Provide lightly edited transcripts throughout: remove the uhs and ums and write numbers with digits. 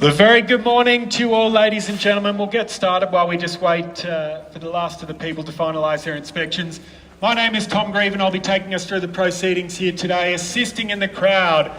A very good morning to you all, ladies and gentlemen. We'll get started while we just wait for the last of the people to finalise their inspections. My name is Tom Grieve and I'll be taking us through the proceedings here today, assisting in the crowd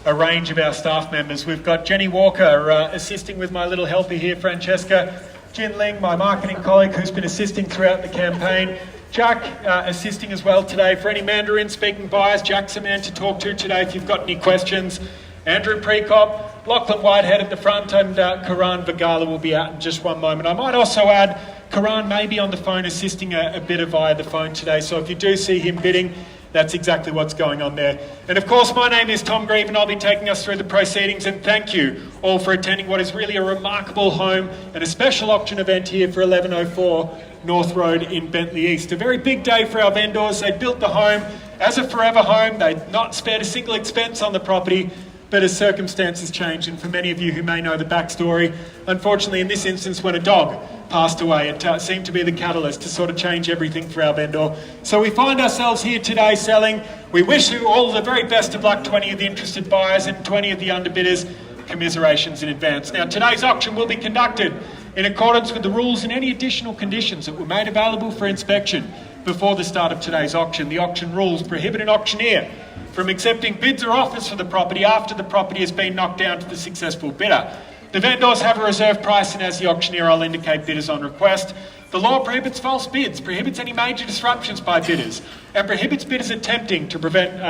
a range of our staff members. We've got Jenny Walker assisting with my little helper here, Francesca. Jin Ling, my marketing colleague who's been assisting throughout the campaign. Jack assisting as well today. For any Mandarin speaking buyers, Jack's a man to talk to today if you've got any questions. Andrew Prekop, Lachlan Whitehead at the front, and Karan Vagala will be out in just one moment. I might also add, Karan may be on the phone assisting a bidder via the phone today, so if you do see him bidding, that's exactly what's going on there. And of course, my name is Tom Grieve and I'll be taking us through the proceedings, and thank you all for attending what is really a remarkable home and a special auction event here for 1104 North Road in Bentleigh East. A very big day for our vendors. They built the home as a forever home. They've not spared a single expense on the property. But as circumstances change, and for many of you who may know the backstory, unfortunately in this instance when a dog passed away, it seemed to be the catalyst to sort of change everything for our vendor. So we find ourselves here today selling. We wish you all the very best of luck to any of the interested buyers and to any of the underbidders. Commiserations in advance. Now today's auction will be conducted in accordance with the rules and any additional conditions that were made available for inspection before the start of today's auction. The auction rules prohibit an auctioneer from accepting bids or offers for the property after the property has been knocked down to the successful bidder. The vendors have a reserve price, and as the auctioneer I'll indicate bidders on request. The law prohibits false bids, prohibits any major disruptions by bidders, and prohibits bidders attempting to prevent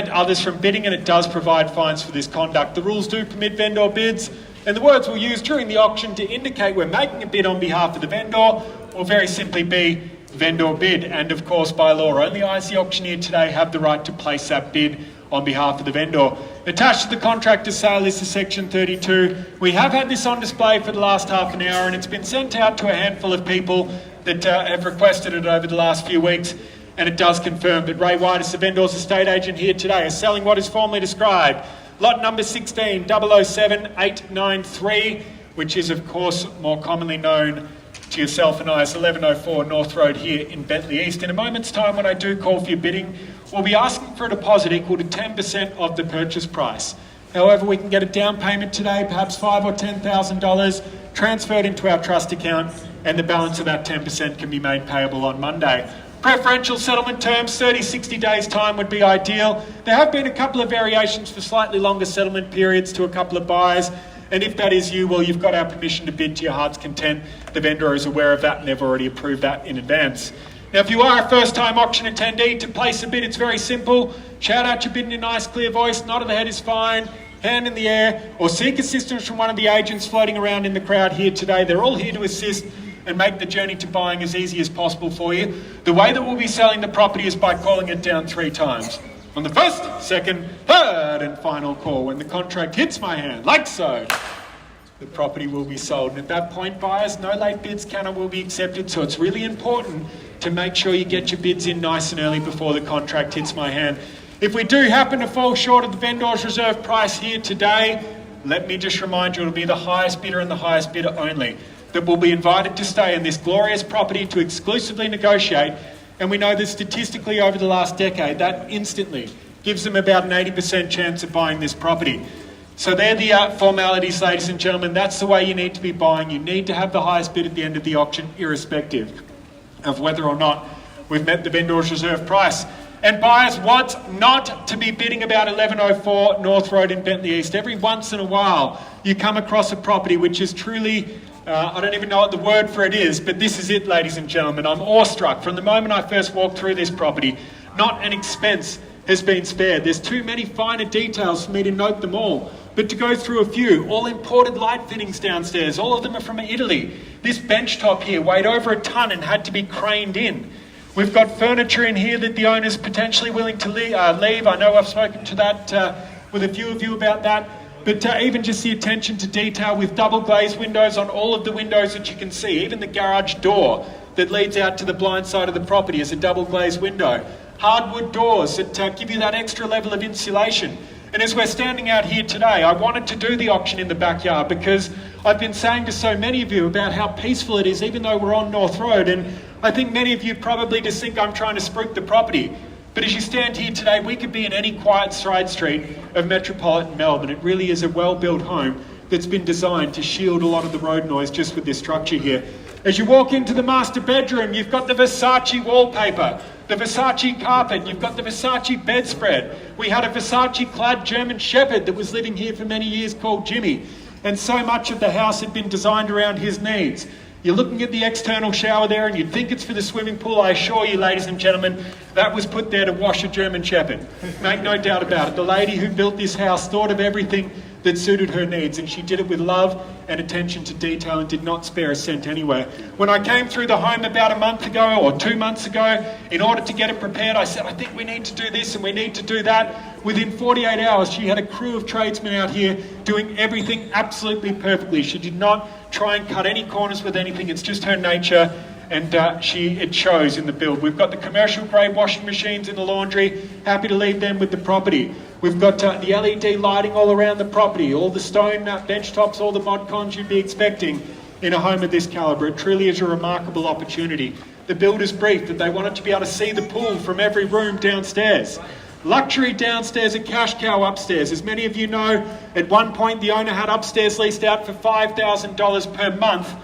others from bidding, and it does provide fines for this conduct. The rules do permit vendor bids, and the words we'll use during the auction to indicate we're making a bid on behalf of the vendor will very simply be vendor bid, and of course by law only I as the auctioneer today have the right to place that bid on behalf of the vendor. Attached to the contract of sale is the section 32. We have had this on display for the last half an hour and it's been sent out to a handful of people that have requested it over the last few weeks, and it does confirm that Ray White, as the vendor's estate agent here today, is selling what is formally described lot number 1607893, which is of course more commonly known to yourself and I as 1104 North Road here in Bentleigh East. In a moment's time, when I do call for your bidding, we'll be asking for a deposit equal to 10% of the purchase price. However, we can get a down payment today, perhaps $5,000 or $10,000, transferred into our trust account, and the balance of that 10% can be made payable on Monday. Preferential settlement terms, 30-60 days time would be ideal. There have been a couple of variations for slightly longer settlement periods to a couple of buyers. And if that is you, well, you've got our permission to bid to your heart's content. The vendor is aware of that and they've already approved that in advance. Now, if you are a first-time auction attendee, to place a bid, it's very simple. Shout out your bid in a nice, clear voice. Nod of the head is fine. Hand in the air. Or seek assistance from one of the agents floating around in the crowd here today. They're all here to assist and make the journey to buying as easy as possible for you. The way that we'll be selling the property is by calling it down 3 times. On the first, second, third, and final call, when the contract hits my hand, like so, the property will be sold. And at that point, buyers, no late bids can or will be accepted. So it's really important to make sure you get your bids in nice and early before the contract hits my hand. If we do happen to fall short of the vendor's reserve price here today, let me just remind you, it'll be the highest bidder and the highest bidder only that will be invited to stay in this glorious property to exclusively negotiate. And we know that statistically over the last decade, that instantly gives them about an 80% chance of buying this property. So they're the formalities, ladies and gentlemen. That's the way you need to be buying. You need to have the highest bid at the end of the auction, irrespective of whether or not we've met the vendor's reserve price. And buyers want not to be bidding about 1104 North Road in Bentleigh East. Every once in a while, you come across a property which is truly, I don't even know what the word for it is, but this is it, ladies and gentlemen. I'm awestruck. From the moment I first walked through this property, not an expense has been spared. There's too many finer details for me to note them all. But to go through a few, all imported light fittings downstairs, all of them are from Italy. This bench top here weighed over a ton and had to be craned in. We've got furniture in here that the owner's potentially willing to leave. I know I've spoken to that with a few of you about that. But even just the attention to detail with double glazed windows on all of the windows that you can see, even the garage door that leads out to the blind side of the property is a double glazed window. Hardwood doors that give you that extra level of insulation. And as we're standing out here today, I wanted to do the auction in the backyard because I've been saying to so many of you about how peaceful it is, even though we're on North Road. And I think many of you probably just think I'm trying to spruik the property. But as you stand here today, we could be in any quiet side street of metropolitan Melbourne. It really is a well-built home that's been designed to shield a lot of the road noise just with this structure here. As you walk into the master bedroom, you've got the Versace wallpaper, the Versace carpet, you've got the Versace bedspread. We had a Versace-clad German Shepherd that was living here for many years called Jimmy. And so much of the house had been designed around his needs. You're looking at the external shower there and you'd think it's for the swimming pool. I assure you, ladies and gentlemen, that was put there to wash a German Shepherd. Make no doubt about it. The lady who built this house thought of everything that suited her needs, and she did it with love and attention to detail and did not spare a cent anywhere. When I came through the home about a month ago or 2 months ago, in order to get it prepared, I said, I think we need to do this and we need to do that. Within 48 hours, she had a crew of tradesmen out here doing everything absolutely perfectly. She did not try and cut any corners with anything. It's just her nature, and it shows in the build. We've got the commercial grade washing machines in the laundry. Happy to leave them with the property. We've got the LED lighting all around the property, all the stone bench tops, all the mod cons you'd be expecting in a home of this calibre. It truly is a remarkable opportunity. The builders briefed that they wanted to be able to see the pool from every room downstairs. Luxury downstairs, a cash cow upstairs. As many of you know, at one point the owner had upstairs leased out for $5,000 per month,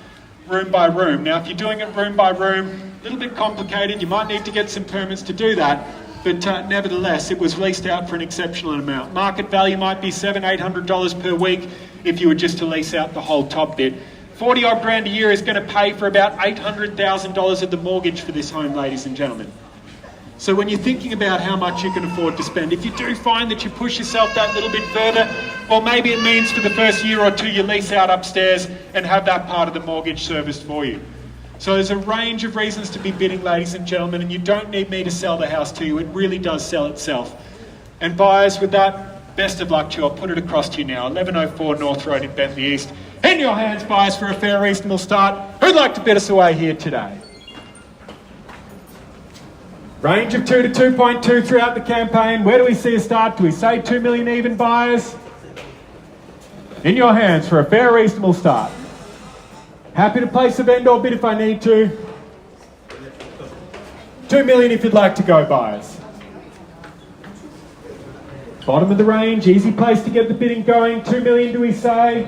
room by room. Now, if you're doing it room by room, a little bit complicated. You might need to get some permits to do that. But nevertheless, it was leased out for an exceptional amount. Market value might be $700-800 per week if you were just to lease out the whole top bit. 40 odd grand a year is going to pay for about $800,000 of the mortgage for this home, ladies and gentlemen. So when you're thinking about how much you can afford to spend, if you do find that you push yourself that little bit further, well, maybe it means for the first year or two you lease out upstairs and have that part of the mortgage serviced for you. So there's a range of reasons to be bidding, ladies and gentlemen, and you don't need me to sell the house to you. It really does sell itself. And buyers, with that, best of luck to you. I'll put it across to you now. 1104 North Road in Bentleigh East. In your hands, buyers, for a fair, reasonable start. Who'd like to bid us away here today? Range of 2 to 2.2 throughout the campaign. Where do we see a start? Do we say 2 million even, buyers? In your hands for a fair, reasonable start. Happy to place a vendor bid if I need to. 2 million if you'd like to go, buyers. Bottom of the range, easy place to get the bidding going. 2 million, do we say?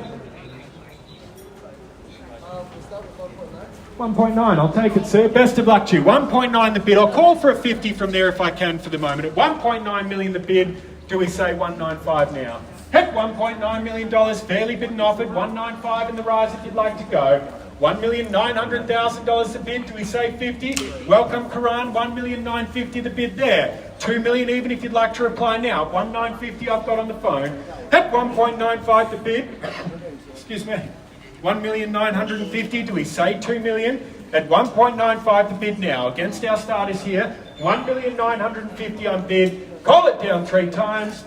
1.9, I'll take it, sir. Best of luck to you. 1.9 the bid. I'll call for a 50 from there if I can for the moment. At 1.9 million the bid, do we say 195 now? Heck, $1.9 million, fairly bid and offered. 195 in the rise if you'd like to go. $1,900,000 the bid, do we say 50? Welcome, Karan. 1,950,000 the bid there. 2 million even if you'd like to reply now. 1,950 I've got on the phone. Heck, 1.95 the bid. Excuse me. 1,950,000, do we say 2 million? At 1.95 the bid now. Against our starters here. 1,950,000 on bid. Call it down 3 times.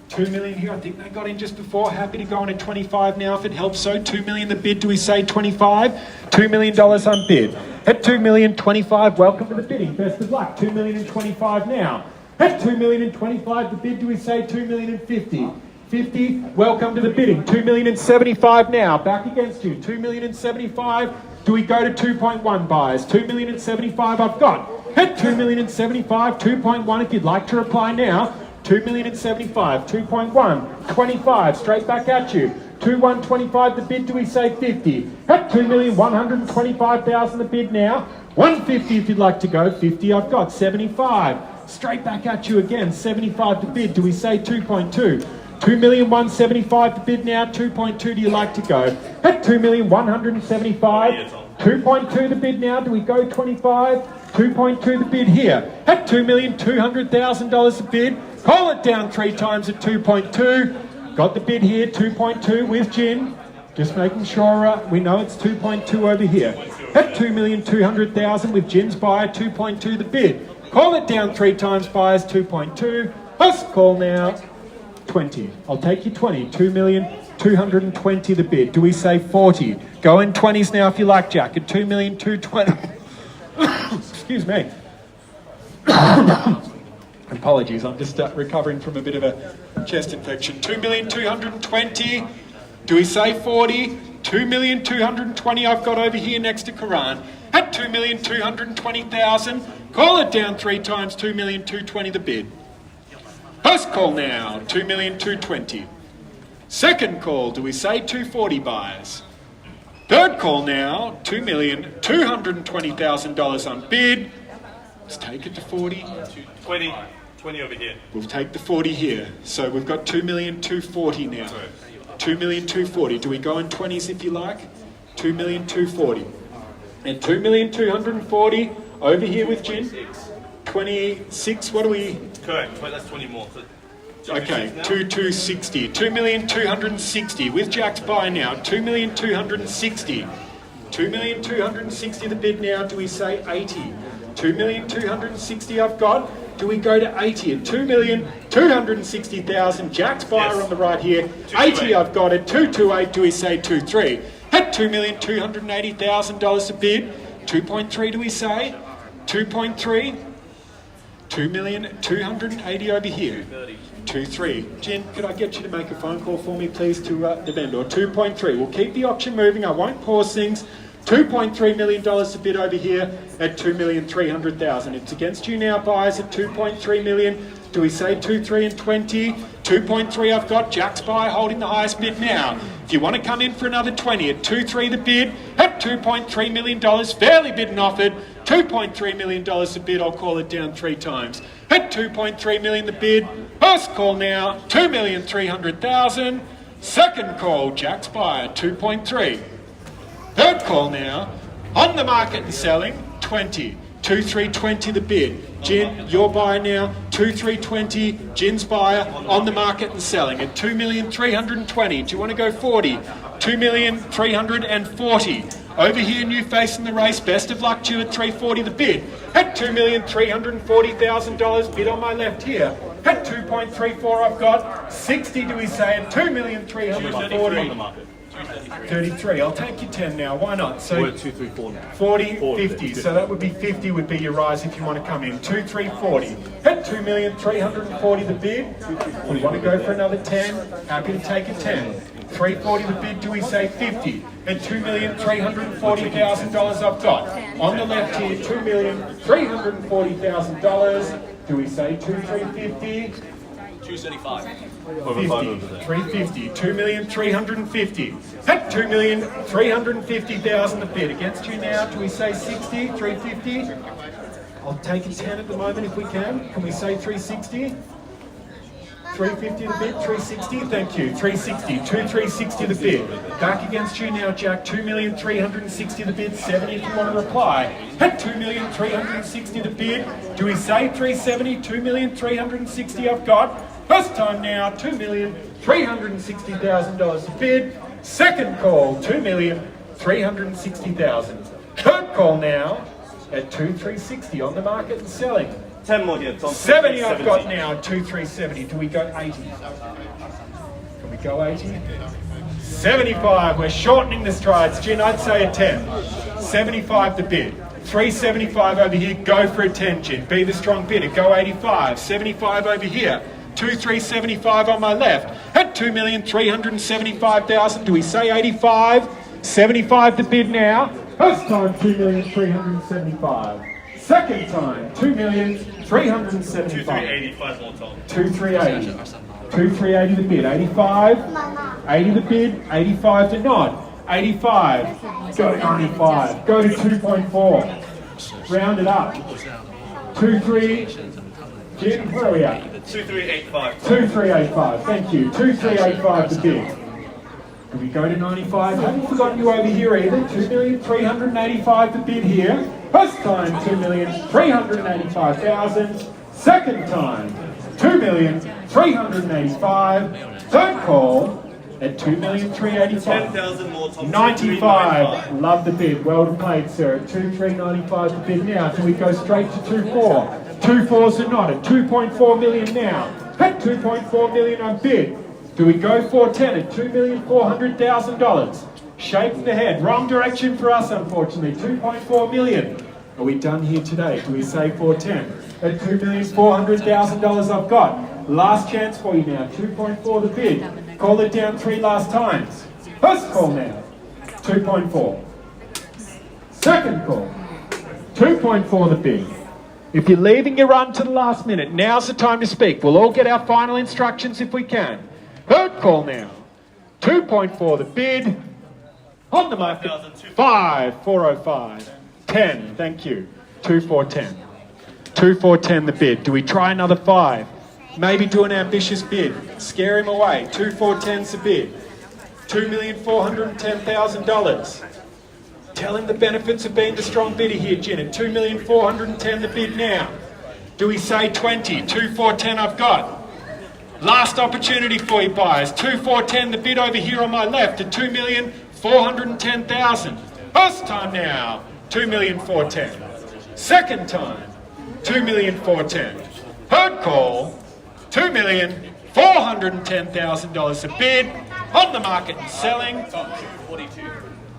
2 million here. I think they got in just before. Happy to go on at 25 now if it helps. So 2 million the bid. Do we say 25? $2 million on bid. At 2,025,000, welcome to the bidding. Best of luck. 2,025,000 now. At 2,025,000 the bid. Do we say 2,050,000? 50, welcome to the bidding. 2,075,000 now. Back against you. 2,075,000. Do we go to 2.1 buyers? 2,075,000 I've got. At 2,075,000, 2.1 if you'd like to reply now. 2,075,000, 2.1, 25, straight back at you. 2,125 the bid, do we say 50? At 2,125,000 the bid now. 150 if you'd like to go, 50 I've got, 75. Straight back at you again, 75 the bid, do we say 2.2? 2,175 the bid now, 2.2 do you like to go? At 2,175, 2.2 the bid now, do we go 25? 2.2 the bid here. At $2,200,000 the bid. Call it down 3 times at 2.2. Got the bid here, 2.2 with Jin. Just making sure we know it's 2.2 over here. At $2,200,000 with Jin's buyer, 2.2 the bid. Call it down 3 times, buyers, 2.2. First call now. 20. I'll take you 20. 2,220,000 the bid. Do we say 40? Go in 20s now if you like, Jack. At 2,220,000. Excuse me. Apologies, I'm just recovering from a bit of a chest infection. 2,220,000. Do we say 40? 2,220,000 I've got over here next to Karan. At 2,220,000. Call it down 3 times. 2,220,000 the bid. First call now, 2,220,000. Second call, do we say 240 buyers? Third call now, $2,220,000 on bid. Let's take it to 40. 20 over here. We'll take the 40 here. So we've got 2,240,000 now. 2,240,000. Do we go in 20s if you like? 2,240,000. And 2,240,000 over here with Jin. 26, what do we... Correct, that's 20 more. Okay, 2,260. 2,260,000 with Jack's buy now. 2,260,000. 2,260,000 the bid now. Do we say 80? 2,260,000 I've got. Do we go to 80 at 2,260,000? Jack's buyer on the right here. 80 I've got at 228. Do we say 23? At $2,280,000 a bid. 2.3 do we say? 2.3. 2,280,000 over here. 2.3. Jen, could I get you to make a phone call for me, please, to the vendor? 2.3. We'll keep the auction moving. I won't pause things. $2.3 million a bid over here at 2,300,000. It's against you now, buyers, at 2.3 million. Do we say 2.3 and 20? 2.3 I've got. Jack's buy holding the highest bid now. If you want to come in for another 20 at 2.3 the bid, at $2.3 million, fairly bid and offered. $2.3 million a bid, I'll call it down 3 times. At 2.3 million the bid, first call now, 2,300,000. Second call, Jack's buyer, 2.3. Third call now, on the market and selling, 20. 2,320 the bid. Jin, your buyer now, 2,320. Jin's buyer on the market and selling at 2,320,000. Do you want to go 40? 2,340,000. Over here, new face in the race. Best of luck to you at 340 the bid. At $2,340,000 bid on my left here. At 2.34 I've got 60. Do we say at 2,340,000? 33. I'll take you 10 now. Why not? So 40, 50. So that would be 50 would be your rise if you want to come in. 2,340. At 2,340,000 the bid. We want to go for another 10. Happy to take a 10. 340 the bid. Do we say 50? At $2,340,000 I've got. On the left here, $2,340,000. Do we say 2,350? 275. 350, 2,350,000. At 2,350,000 the bid. Against you now, do we say 60, 350? I'll take a 10 at the moment if we can. Can we say 360? 350 the bid, 360, thank you. 360, 2,360 the bid. Back against you now, Jack. 2,360,000 the bid, 70 if you want to reply. At 2,360,000 the bid. Do we say 370? 2,360,000 I've got. First time now, $2,360,000 a bid. Second call, $2,360,000. Third call now at 2,360 on the market and selling. 10 more here, Tom. 70 I've got now, 2,370. Do we go 80? Can we go 80? 75, we're shortening the strides. Jin, I'd say a 10. 75 the bid. 375 over here, go for a 10, Jin. Be the strong bidder, go 85. 75 over here. 2,375 on my left. At 2,375,000, do we say 85? 75 the bid now. First time, 2,375. Second time, 2,375. 2,385 more, Tom. 2,380. 2,380 the bid. 85. 80 the bid. 85 to nod. 85. Go to 95. Go to 2.4. Round it up. 2,3. Jim, where are we at? 2,385. 2,385, thank you. 2,385 the bid. Can we go to 95? Haven't forgotten you over here either. 2,385 the bid here. First time, 2,385,000. Second time, 2,385. Third call at 2,385. 10,000 more, Tom. 95. Love the bid. Well played, sir. At 2,395 the bid now. Do we go straight to 2.4? 2.4s are not at 2.4 million now. At 2.4 million on bid. Do we go 410 at $2,400,000? Shaking the head. Wrong direction for us, unfortunately. 2.4 million. Are we done here today? Do we say 410? At $2,400,000 I've got. Last chance for you now. 2.4 the bid. Call it down 3 last times. First call now. 2.4. Second call. 2.4 the bid. If you're leaving your run to the last minute, now's the time to speak. We'll all get our final instructions if we can. Third call now. 2.4 the bid. On the market. 5, 405. 10, thank you. 2,410. 2,410 the bid. Do we try another 5? Maybe do an ambitious bid. Scare him away. 2,410's the bid. $2,410,000. Tell him the benefits of being the strong bidder here, Jin. At $2,410 the bid now. Do we say 20? 2,410 I've got. Last opportunity for you buyers. 2,410 the bid over here on my left at $2,410,000. First time now. 2,410,000. Second time. 2,410,000. Third call. $2,410,000 a bid. On the market and selling.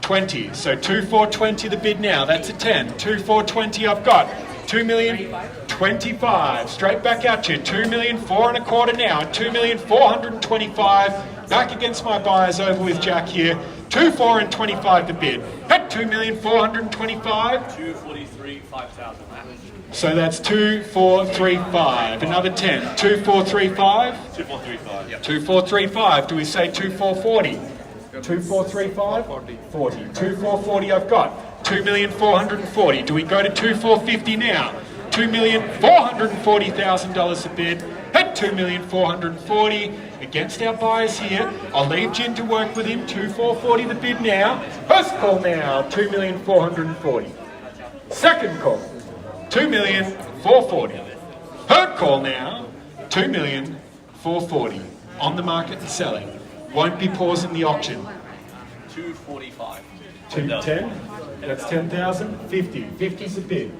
20. So 2,420 the bid now. That's a 10. 2,420 I've got. 2,025,000. Straight back at you. 2,004,25 now. 2,425,000. Back against my buyers over with Jack here. 2,425 the bid. At 2,425,000. 243,500. So that's 2,435. Another 10. 2,435. 2,435. Yep. 2,435. Do we say 2,440? 2,435? 40. 2,440 I've got. 2,440,000. Do we go to 2,450 now? $2,440,000 a bid. At 2,440,000. Against our buyers here. I'll leave Jin to work with him. 2,440 the bid now. First call now. 2,440,000. Second call. 2,440,000. Third call now. 2,440,000. On the market and selling. Won't be pausing the auction. 245. 210. That's 10,000. 50. 50's a bid.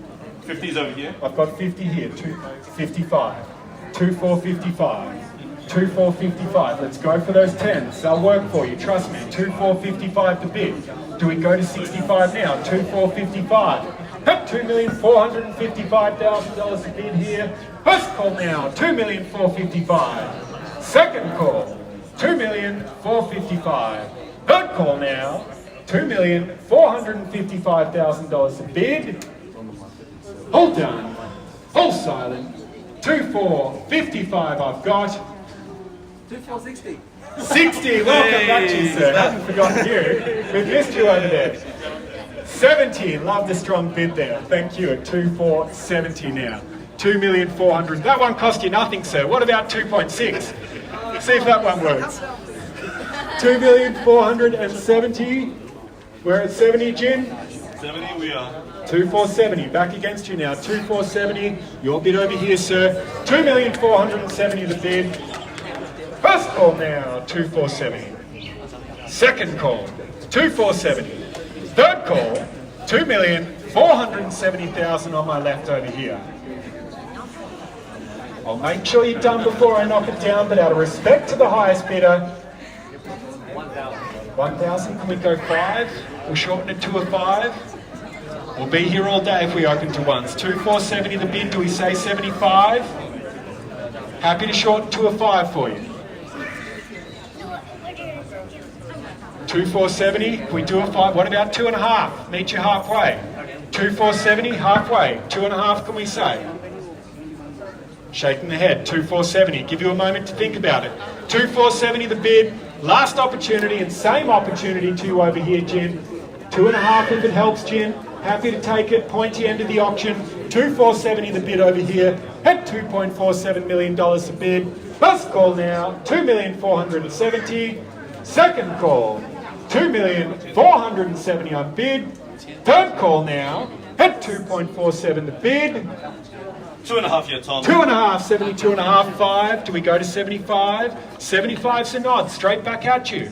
50's over here. I've got 50 here. 255. 2,455. 2,455. Let's go for those 10s. They'll work for you. Trust me. 2,455 to bid. Do we go to 65 now? 2,455. $2,455,000 a bid here. First call now. 2,455,000. Second call. 2,455,000. Third call now. $2,455,000 a bid. All done. All silent. 2,455 I've got. 2,460. 60. Welcome back to you, sir. Haven't forgotten you. We've missed you over there. 70. Love the strong bid there. Thank you. At 2,470 now. 2,400,000. That one cost you nothing, sir. What about 2.6? See if that one works. 2,470,000. We're at 70, Jin. 70 we are. 2,470. Back against you now. 2,470. Your bid over here, sir. 2,470,000 the bid. First call now. 2,470. Second call. 2,470. Third call. 2,470,000 on my left over here. I'll make sure you're done before I knock it down, but out of respect to the highest bidder, 1,000. Can we go 5? We'll shorten it to a 5. We'll be here all day if we open to ones. 2,470 the bid. Do we say 75? Happy to shorten to a 5 for you. 2,470. Can we do a 5? What about 2.5? Meet you halfway. 2,470 halfway. 2.5. Can we say? Shaking the head. 2,470. Give you a moment to think about it. 2,470 the bid. Last opportunity and same opportunity to you over here, Jin. 2.5 if it helps, Jin. Happy to take it. Pointy end of the auction. 2,470 the bid over here. At $2.47 million the bid. First call now. 2,470,000. Second call. 2,470,000 on bid. Third call now. At 2.47 the bid. 2.5 here, Tom. 2.5, 72.5, 5. Do we go to 75? 75's a nod, straight back at you.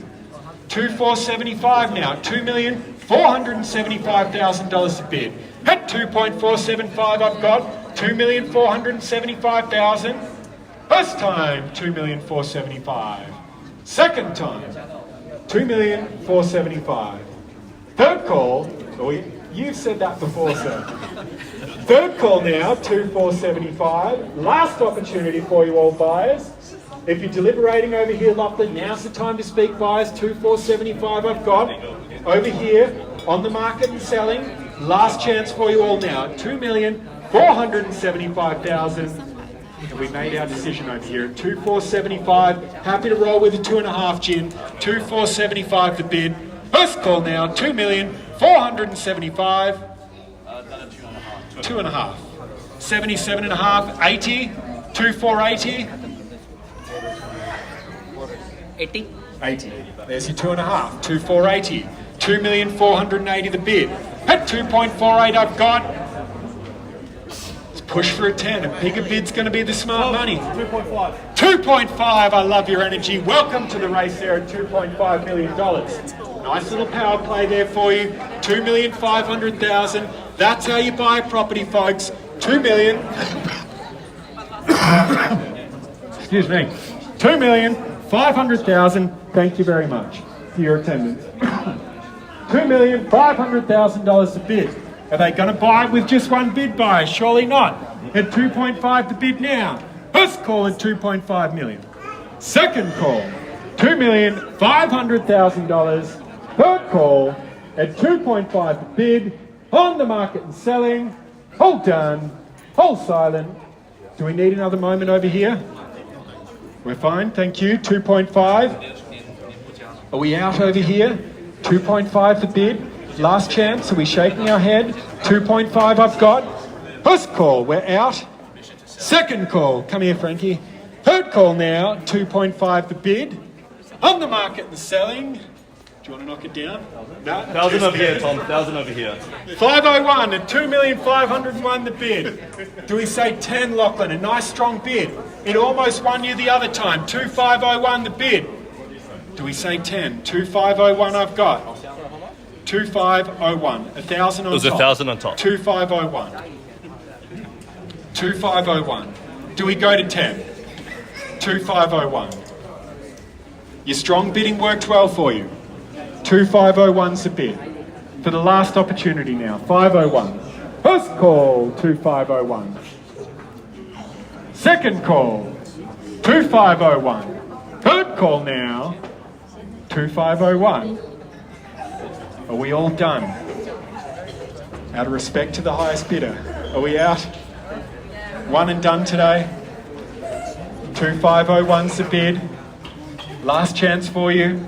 2,475 now, $2,475,000 a bid. At 2.475 I've got $2,475,000. First time, 2,475,000. Second time, 2,475,000. Third call, you've said that before, sir. Third call now, 2,475,000. Last opportunity for you all buyers. If you're deliberating over here, Lachlan, now's the time to speak, buyers. 2,475,000 I've got over here on the market and selling. Last chance for you all now, 2,475,000. And we made our decision over here at 2,475. Happy to roll with a 2.5 Jin. 2,475 the bid. First call now, 2,475,000. 2.5. 77.5, 80. 2,480. 80. 80. There's your 2.5. 2,480. 2,480 the bid. At 2.48 I've got. Let's push for a 10. A bigger bid's going to be the smart money. 2.5. 2.5. I love your energy. Welcome to the race there at $2.5 million. Nice little power play there for you. 2,500,000. That's how you buy a property, folks. 2 million. Excuse me. 2,500,000. Thank you very much for your attendance. $2,500,000 a bid. Are they going to buy it with just one bid buyer? Surely not. At 2.5 the bid now. First call at 2.5 million. Second call, $2,500,000. Third call at 2.5 the bid. On the market and selling. All done. All silent. Do we need another moment over here? We're fine, thank you. 2.5. Are we out over here? 2.5 the bid. Last chance. Are we shaking our head? 2.5 I've got. First call, we're out. Second call, come here, Frankie. Third call now, 2.5 the bid. On the market and selling. Do you want to knock it down? No. 1,000 over here, Tom. 1,000 over here. 501 at 2,501 the bid. Do we say 10, Lachlan? A nice strong bid. It almost won you the other time. 2,501 the bid. Do we say 10? 2,501 I've got. 2,501. 1,000 on top. It was 1,000 on top. 2,501. 2,501. Do we go to 10? 2,501. Your strong bidding worked well for you. 2,501's the bid. For the last opportunity now. 501. First call, 2,501. Second call, 2,501. Third call now, 2,501. Are we all done? Out of respect to the highest bidder. Are we out? One and done today. 2,501's the bid. Last chance for you.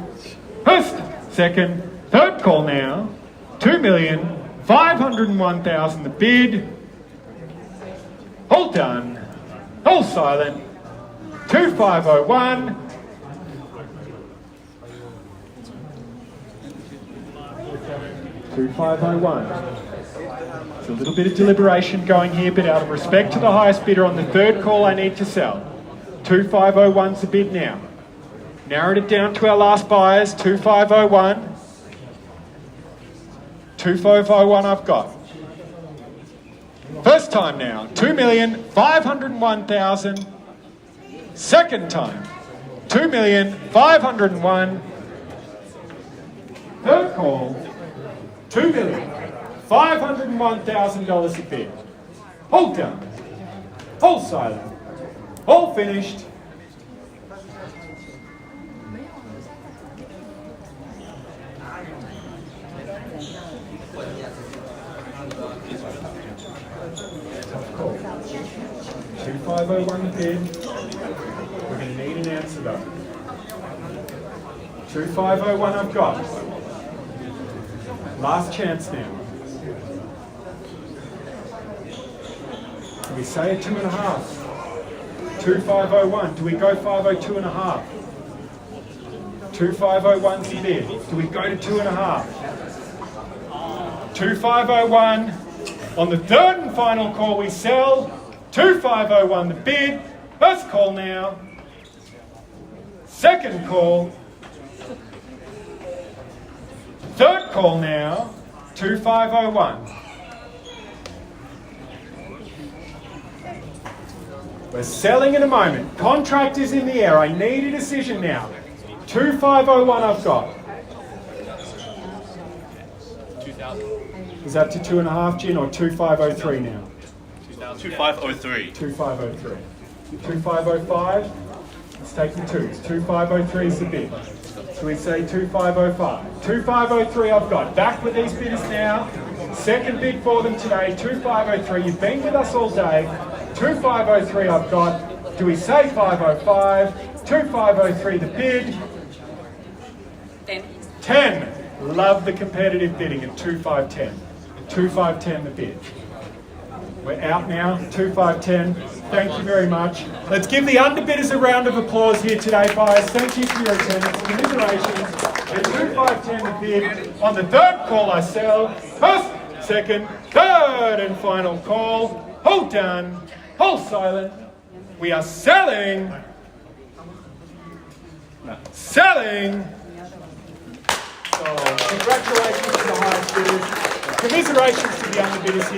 First, second, third call now. 2,501,000 the bid. All done. All silent. 2,501. There's a little bit of deliberation going here, but out of respect to the highest bidder on the third call, I need to sell. 2,501's the bid now. Narrowed it down to our last buyers. 2,501. 2,501 I've got. First time now, 2,501,000. Second time, 2,501,000. Third call, $2,501,000 a bid. All done. All silent. All finished. $2,501 the bid. We're going to need an answer though. 2,501 I've got. Last chance now. Do we say a 2.5? 2,501. Do we go 502.5? 2,501's the bid. Do we go to 2.5? 2,501. On the third and final call we sell. 2,501 the bid. First call now. Second call. Third call now. 2,501. We're selling in a moment. Contract is in the air. I need a decision now. 2501 I've got. Is that to 2.5, Jin, or 2503 now? 2503. 2503. 2505, let's take the twos. 2503 is the bid. So we say 2505. 2503 I've got. Back with these bidders now. Second bid for them today, 2503. You've been with us all day. 2503 I've got. Do we say 505? 2503 the bid. 10. Love the competitive bidding at 2510. 2510 the bid. We're out now, 2510. Thank you very much. Let's give the underbidders a round of applause here today, guys. Thank you for your attendance. Commiserations. At 2510 the bid. On the third call I sell. First, second, third and final call. Hold done. Hold silent. We are selling. Selling. So, congratulations to the highest bidders. Commiserations to the underbidders here.